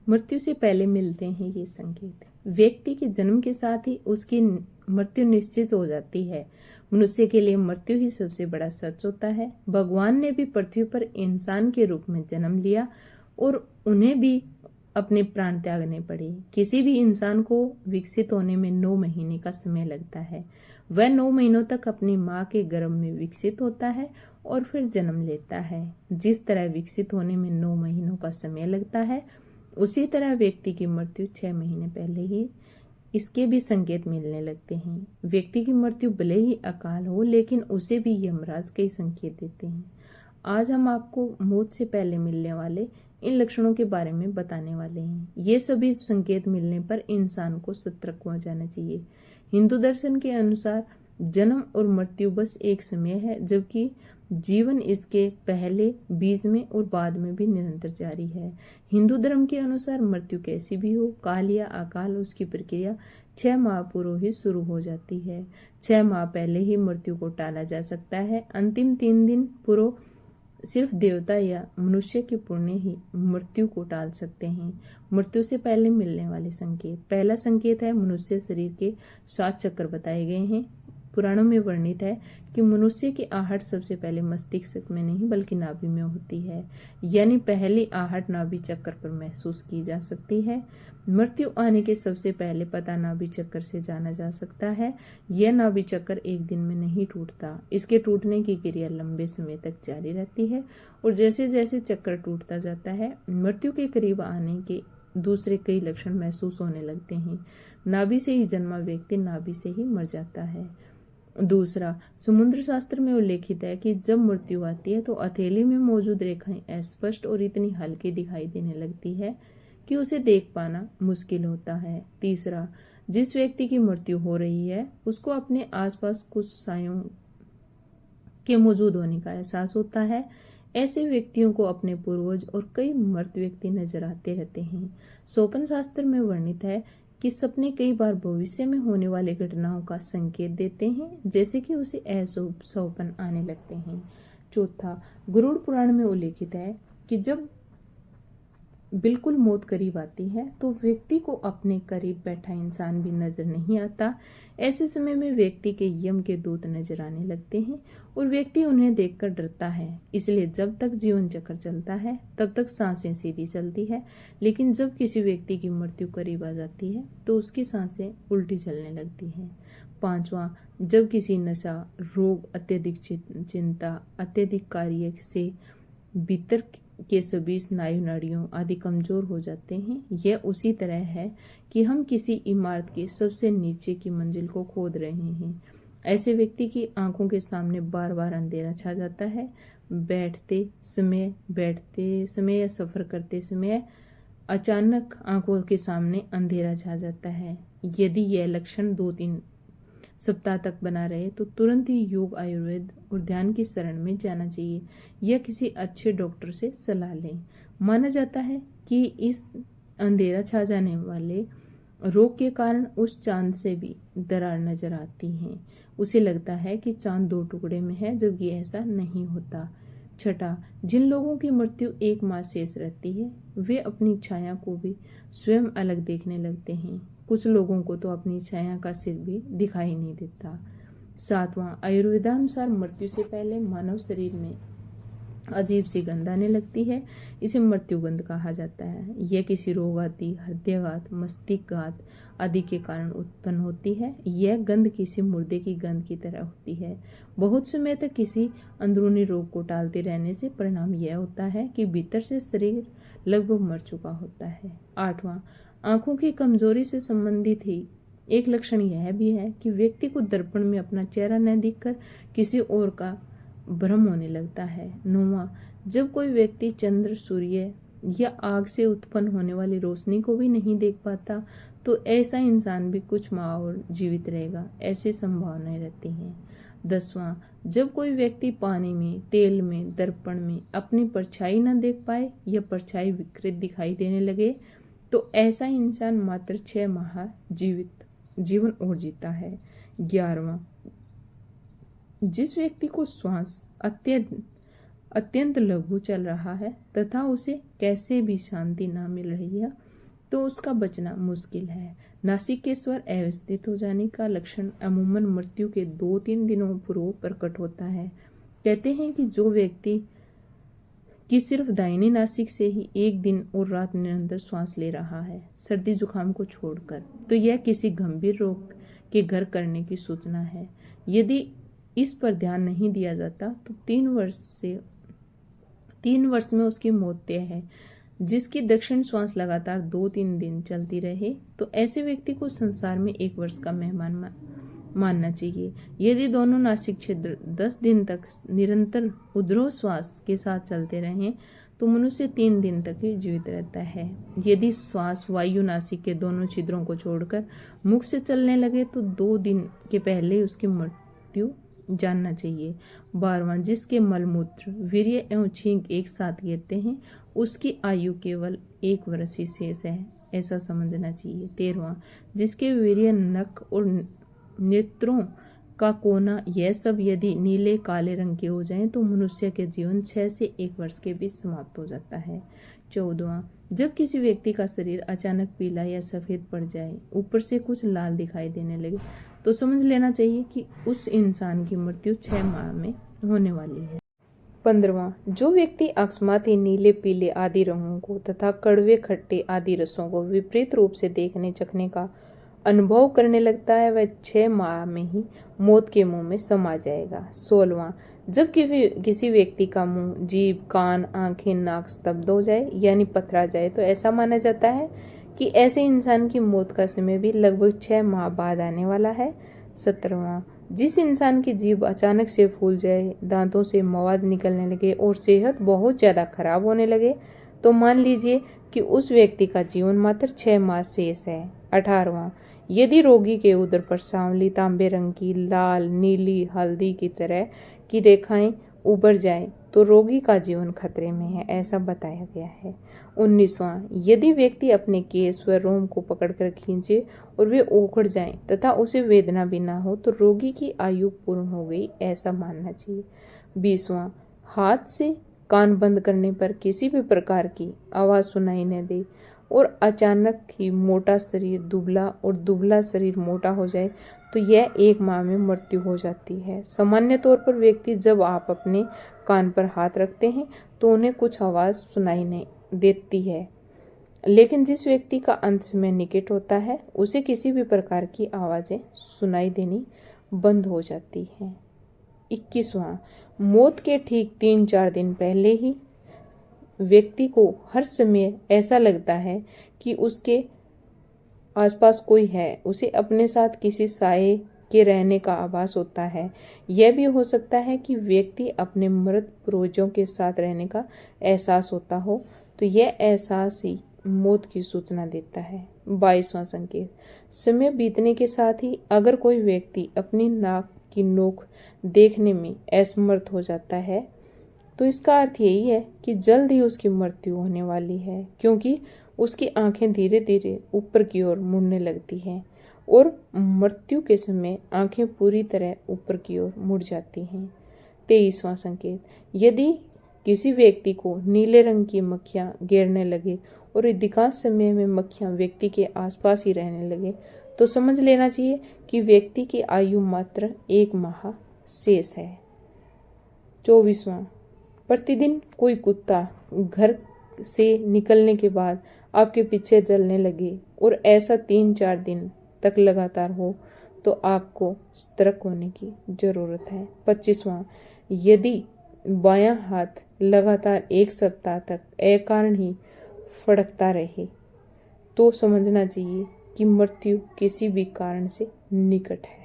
मृत्यु से पहले मिलते हैं ये संकेत। व्यक्ति के जन्म के साथ ही उसकी मृत्यु निश्चित हो जाती है। मनुष्य के लिए मृत्यु ही सबसे बड़ा सच होता है। भगवान ने भी पृथ्वी पर इंसान के रूप में जन्म लिया और उन्हें भी अपने प्राण त्यागने पड़े। किसी भी इंसान को विकसित होने में 9 महीने का समय लगता है। वह 9 महीनों तक अपनी माँ के गर्भ में विकसित होता है और फिर जन्म लेता है। जिस तरह विकसित होने में 9 महीनों का समय लगता है, उसी तरह व्यक्ति की मृत्यु 6 महीने पहले ही इसके भी संकेत मिलने लगते हैं। व्यक्ति की मृत्यु भले ही अकाल हो, लेकिन उसे भी यमराज कई संकेत देते हैं। आज हम आपको मौत से पहले मिलने वाले इन लक्षणों के बारे में बताने वाले हैं। ये सभी संकेत मिलने पर इंसान को सतर्क हो जाना चाहिए। हिंदू दर्शन के अनुसार जन्म और मृत्यु बस एक समय है, जबकि जीवन इसके पहले, बीच में और बाद में भी निरंतर जारी है। हिंदू धर्म के अनुसार मृत्यु कैसी भी हो, काल या अकाल, उसकी प्रक्रिया 6 माह पूर्व ही शुरू हो जाती है। 6 माह पहले ही मृत्यु को टाला जा सकता है। अंतिम 3 दिन पूर्व सिर्फ देवता या मनुष्य के पुण्य ही मृत्यु को टाल सकते हैं। मृत्यु से पहले मिलने वाले संकेत। पहला संकेत है, मनुष्य शरीर के 7 चक्र बताए गए हैं। पुराणों में वर्णित है कि मनुष्य की आहट सबसे पहले मस्तिष्क में नहीं बल्कि नाभि में होती है, यानी पहली आहट नाभि चक्र पर महसूस की जा सकती है। मृत्यु आने के सबसे पहले पता नाभि चक्र से जाना जा सकता है। यह नाभि चक्र एक दिन में नहीं टूटता। इसके टूटने की क्रिया लंबे समय तक जारी रहती है और जैसे जैसे चक्र टूटता जाता है, मृत्यु के करीब आने के दूसरे कई लक्षण महसूस होने लगते हैं। नाभि से ही जन्मा व्यक्ति नाभि से ही मर जाता है। दूसरा, समुद्र शास्त्र में उल्लेखित है कि जब मृत्यु आती है तो हथेली में मौजूद रेखाएं अस्पष्ट और इतनी हल्की दिखाई देने लगती है कि उसे देख पाना मुश्किल होता है। तीसरा, जिस व्यक्ति की मृत्यु हो रही है उसको अपने आसपास कुछ सायों के मौजूद होने का एहसास होता है। ऐसे व्यक्तियों को अपने पूर्वज और कई मृत व्यक्ति नजर आते रहते हैं। स्वप्न शास्त्र में वर्णित है कि सपने कई बार भविष्य में होने वाली घटनाओं का संकेत देते हैं, जैसे कि उसे अशुभ स्वप्न आने लगते हैं। चौथा, गरुड़ पुराण में उल्लेखित है कि जब बिल्कुल मौत करीब आती है तो व्यक्ति को अपने करीब बैठा इंसान भी नजर नहीं आता। ऐसे समय में व्यक्ति के यम के दूत नजर आने लगते हैं और व्यक्ति उन्हें देखकर डरता है। इसलिए जब तक जीवन चक्र चलता है तब तक सांसें सीधी चलती है, लेकिन जब किसी व्यक्ति की मृत्यु करीब आ जाती है तो उसकी सांसें उल्टी चलने लगती हैं। पांचवा, जब किसी नशा, रोग, अत्यधिक चिंता, अत्यधिक कार्य से भीतर के सभी स्नायु नाड़ियों आदि कमजोर हो जाते हैं। यह उसी तरह है कि हम किसी इमारत के सबसे नीचे की मंजिल को खोद रहे हैं। ऐसे व्यक्ति की आंखों के सामने बार बार अंधेरा छा जाता है। बैठते समय या सफर करते समय अचानक आंखों के सामने अंधेरा छा जाता है। यदि यह लक्षण 2-3 सप्ताह तक बना रहे तो तुरंत ही योग, आयुर्वेद और ध्यान की शरण में जाना चाहिए या किसी अच्छे डॉक्टर से सलाह लें। माना जाता है कि इस अंधेरा छा जाने वाले रोग के कारण उस चांद से भी दरार नजर आती है। उसे लगता है कि चांद 2 टुकड़े में है, जबकि ऐसा नहीं होता। छठा, जिन लोगों की मृत्यु 1 माह शेष रहती है वे अपनी छाया को भी स्वयं अलग देखने लगते हैं। कुछ लोगों को तो अपनी छाया का सिर भी दिखाई नहीं देता। 7वां, आयुर्वेदानुसार मृत्यु से पहले मानव शरीर में अजीब सी गंध आने लगती है। इसे मृत्यु गंध कहा जाता है। यह किसी रोग आदि, हृदयघात, मस्तिष्कघात आदि के कारण उत्पन्न होती है। यह गंध किसी मुर्दे की गंध की तरह होती है। बहुत समय तक किसी अंदरूनी रोग को टालते रहने से परिणाम यह होता है कि भीतर से शरीर लगभग मर चुका होता है। 8वां, आंखों की कमजोरी से संबंधित ही एक लक्षण यह भी है कि व्यक्ति को दर्पण में अपना चेहरा न दिखकर किसी और का भ्रम होने लगता है। 9वां, जब कोई व्यक्ति चंद्र, सूर्य या आग से उत्पन्न होने वाली रोशनी को भी नहीं देख पाता तो ऐसा इंसान भी कुछ माह और जीवित रहेगा, ऐसी संभावनाएं रहती हैं। 10वां, जब कोई व्यक्ति पानी में, तेल में, दर्पण में अपनी परछाई न देख पाए या परछाई विकृत दिखाई देने लगे तो ऐसा इंसान मात्र 6 माह जीवन और जीता है। 11वां, जिस व्यक्ति को श्वास अत्यंत लघु चल रहा है तथा उसे कैसे भी शांति ना मिल रही है तो उसका बचना मुश्किल है। नासिक के स्वर अव्यवस्थित हो जाने का लक्षण अमूमन मृत्यु के 2-3 दिनों पूर्व प्रकट होता है। कहते हैं कि जो व्यक्ति कि सिर्फ दाहिनी नासिक से ही एक दिन और रात निरंतर श्वास ले रहा है, सर्दी जुकाम को छोड़कर, तो यह किसी गंभीर रोग के घर करने की सूचना है। यदि इस पर ध्यान नहीं दिया जाता तो 3 वर्ष में उसकी मौत तय है। जिसकी दक्षिण श्वास लगातार 2-3 दिन चलती रहे तो ऐसे व्यक्ति को संसार में 1 वर्ष का मेहमान मानना चाहिए। यदि दोनों नासिक छिद्र 10 दिन तक निरंतर उद्रोह श्वास के साथ चलते रहें तो मनुष्य 3 दिन तक ही जीवित रहता है। यदि श्वास वायु नासिक के दोनों छिद्रों को छोड़कर मुख से चलने लगे तो 2 दिन के पहले उसकी मृत्यु जानना चाहिए। 12वां, जिसके मलमूत्र वीर्य एवं छींक एक साथ गिरते हैं उसकी आयु केवल 1 वर्ष ही शेष है, ऐसा समझना चाहिए। 13वां, जिसके वीर्य, नख और नेत्रों का कोना यह सब यदि नीले काले रंग के हो जाएं तो मनुष्य के जीवन 6 से 1 वर्ष के बीच समाप्त हो जाता है। 14वां, जब किसी व्यक्ति का शरीर अचानक पीला या सफेद पड़ जाए, ऊपर से कुछ लाल दिखाई देने लगे, तो समझ लेना चाहिए कि उस इंसान की मृत्यु 6 माह में होने वाली है। 15वां, जो व्यक्ति अकस्मात ही नीले पीले आदि रंगों को तथा कड़वे खट्टे आदि रसों को विपरीत रूप से देखने चखने का अनुभव करने लगता है वह 6 माह में ही मौत के मुंह में समा जाएगा। 16वां, जब किसी व्यक्ति का मुंह, जीभ, कान, आंखें, नाक स्तब्ध हो जाए यानी पथरा जाए तो ऐसा माना जाता है कि ऐसे इंसान की मौत का समय भी लगभग 6 माह बाद आने वाला है। 17वां, जिस इंसान की जीभ अचानक से फूल जाए, दांतों से मवाद निकलने लगे और सेहत बहुत ज्यादा खराब होने लगे तो मान लीजिए कि उस व्यक्ति का जीवन मात्र 6 माह शेष है। 18वां, यदि रोगी के उदर पर सांवली तांबे रंग की, लाल, नीली, हल्दी की तरह की रेखाएं उभर जाएं तो रोगी का जीवन खतरे में है, ऐसा बताया गया है। 19वां, यदि व्यक्ति अपने केस व रोम को पकड़कर खींचे और वे उखड़ जाएं तथा उसे वेदना भी ना हो तो रोगी की आयु पूर्ण हो गई, ऐसा मानना चाहिए। 20वां, हाथ से कान बंद करने पर किसी भी प्रकार की आवाज सुनाई न दे और अचानक ही मोटा शरीर दुबला और दुबला शरीर मोटा हो जाए तो यह 1 माह में मृत्यु हो जाती है। सामान्य तौर पर व्यक्ति जब आप अपने कान पर हाथ रखते हैं तो उन्हें कुछ आवाज सुनाई नहीं देती है, लेकिन जिस व्यक्ति का अंत समय निकट होता है उसे किसी भी प्रकार की आवाजें सुनाई देनी बंद हो जाती हैं। 21वां, मौत के ठीक 3-4 दिन पहले ही व्यक्ति को हर समय ऐसा लगता है कि उसके आसपास कोई है, उसे अपने साथ किसी साये के रहने का आभास होता है। यह भी हो सकता है कि व्यक्ति अपने मृत पूर्वजों के साथ रहने का एहसास होता हो, तो यह एहसास ही मौत की सूचना देता है। 22वां संकेत, समय बीतने के साथ ही अगर कोई व्यक्ति अपनी नाक की नोक देखने में असमर्थ हो जाता है तो इसका अर्थ यही है कि जल्द ही उसकी मृत्यु होने वाली है, क्योंकि उसकी आंखें धीरे धीरे ऊपर की ओर मुड़ने लगती हैं और मृत्यु के समय आंखें पूरी तरह ऊपर की ओर मुड़ जाती हैं। 23वां संकेत, यदि किसी व्यक्ति को नीले रंग की मक्खियां घेरने लगे और अधिकांश समय में मक्खियां व्यक्ति के आसपास ही रहने लगे तो समझ लेना चाहिए कि व्यक्ति की आयु मात्र 1 माह शेष है। 24वां, प्रतिदिन कोई कुत्ता घर से निकलने के बाद आपके पीछे चलने लगे और ऐसा 3-4 दिन तक लगातार हो तो आपको सतर्क होने की जरूरत है। 25वां, यदि बायां हाथ लगातार 1 सप्ताह तक अकारण ही फड़कता रहे तो समझना चाहिए कि मृत्यु किसी भी कारण से निकट है।